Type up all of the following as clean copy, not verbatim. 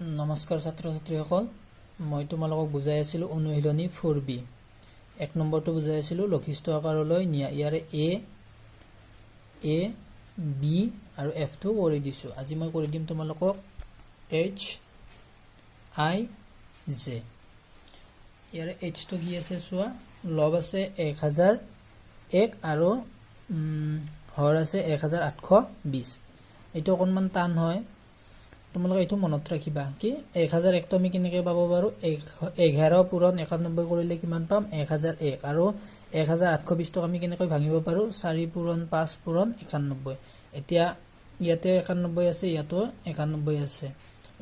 নমস্কাৰ ছাত্ৰ ছাত্ৰীসকল মই তোমালোকক বুজাই আছিলোঁ অনুশীলনী 4B এক নম্বৰটো বুজাই আছিলোঁ লঘিষ্ঠ আকাৰলৈ নিয়া ইয়াৰে a b আৰু f টো কৰি দিছো আজি মই কৰি দিম তোমালোকক h i j ইয়াৰে h টো কি আছে চোৱা লব আছে 1001 আৰু হৰ আছে 1820 এইটো অকনমান টান হয় তোমালোকে এইটো মনত ৰাখিবা কি 1001 টো আমি কেনেকৈ পাব পাৰো 11 পূৰণ 91 কৰিলে কিমান পাম 1001 আৰু 1820 টো আমি কেনেকৈ ভাঙিব পাৰো 4 পূৰণ 5 পূৰণ 91 এতিয়া ইয়াতে 91 আছে ইয়াতো 91 আছে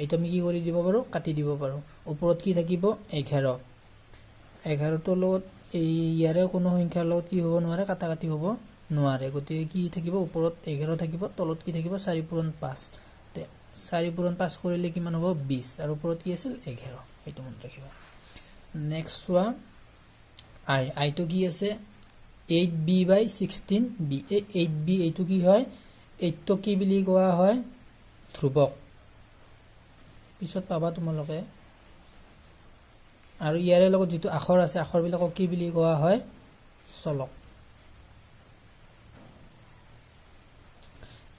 এইটো আমি কি কৰি দিব পাৰো কাটি দিব পাৰো ওপৰত কি থাকিব 11 টো লগত এই ইয়াৰে কোনো সংখ্যাৰ লগত কি হ'ব নোৱাৰে কাটাকাটি হ'ব নোৱাৰে গতিকে কি থাকিব ওপৰত 11 থাকিব তলত কি থাকিব 4 পূৰণ 5 4 পূৰণ 5 কৰিলে কিমান হ'ব 20 আৰু ওপৰত কি আছিল 11 এইটো মনত ৰাখিবা নেক্সট চোৱা i টো কি আছে 8b/16b 8b এইটো কি হয় 8 টো কি বুলি কোৱা হয় ধ্ৰুৱক পিছত পাবা তোমালোকে আৰু ইয়াৰে লগত যেটো আখৰ আছে আখৰ বিলাকক কি বুলি কোৱা হয় চলক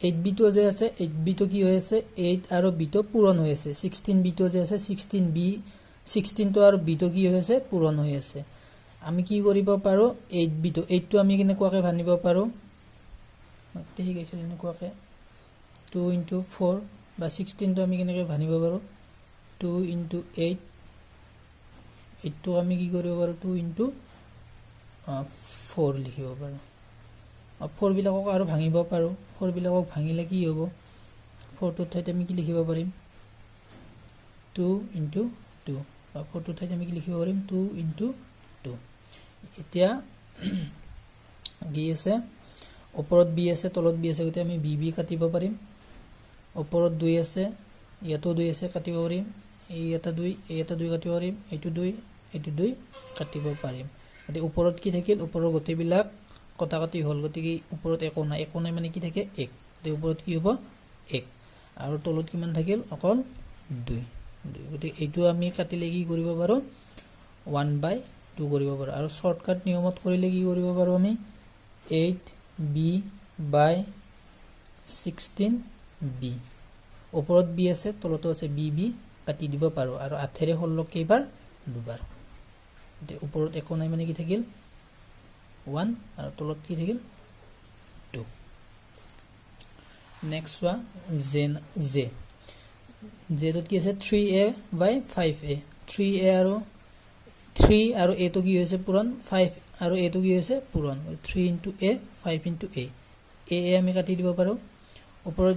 8b টো যে আছে 8b টো কি হৈ আছে 8 আৰু b টো পূৰণ হৈ আছে 16b টো যে আছে 16 টো আৰু b টো কি হৈ আছে পূৰণ হৈ আছে আমি কি কৰিব পাৰো 8b টো 8 টো আমি কেনেকুৱাকে ভাঙিব পাৰো ঠিক আছে এনেকুৱাকে 2 * 4 বা 16 টো আমি কেনেকৈ ভাঙিব পাৰো 2 * 8 8 টো আমি কি কৰিব পাৰো 2 * 4 লিখিব পাৰো 4 বিলাকক আৰু ভাঙিব পাৰো 4 বিলাকক ভাঙিলে কি হ'ব 4 টোৰ ঠাইত আমি কি লিখিব পাৰিম 2 * 2 বা 4 টোৰ ঠাইত আমি কি লিখিব পাৰিম 2 * 2 এতিয়া কি আছে ওপৰত b আছে তলত b আছে গতিকে আমি b কাটিব পাৰিম ওপৰত 2 আছে ইয়াতো 2 আছে কাটিব পাৰিম এই এটা 2 কাটিব পাৰিম এইটো 2 কাটিব পাৰিম গতিকে ওপৰত কি থাকিল ওপৰৰ গতিবিলাক কটাকটি হল গতিকে ওপৰত একো নাই মানে কি থাকে 1 গতিকে ওপৰত কি হ'ব 1 আৰু তলত কিমান থাকিল অকল 2 গতিকে এইটো আমি কাটিলে কি কৰিব পাৰো 1/2 কৰিব পাৰো আৰু শৰ্টকাট নিয়মত কৰিলে কি কৰিব পাৰো আমি 8b/16b ওপৰত b আছে তলতো আছে b কাটি দিব পাৰো আৰু 8 ৰে 16 কেইবাৰ দুবাৰ গতিকে ওপৰত একো নাই মানে কি থাকিল 1 আৰু তলত কি থাকিল 2 নেক্সট ওয়া j টোত কি আছে 3a/5a 3a আৰু 3 আৰু a টো কি হৈছে পূৰণ 5 আৰু a টো কি হৈছে পূৰণ 3 * a 5 * a আমি কাটি দিব পাৰো ওপৰত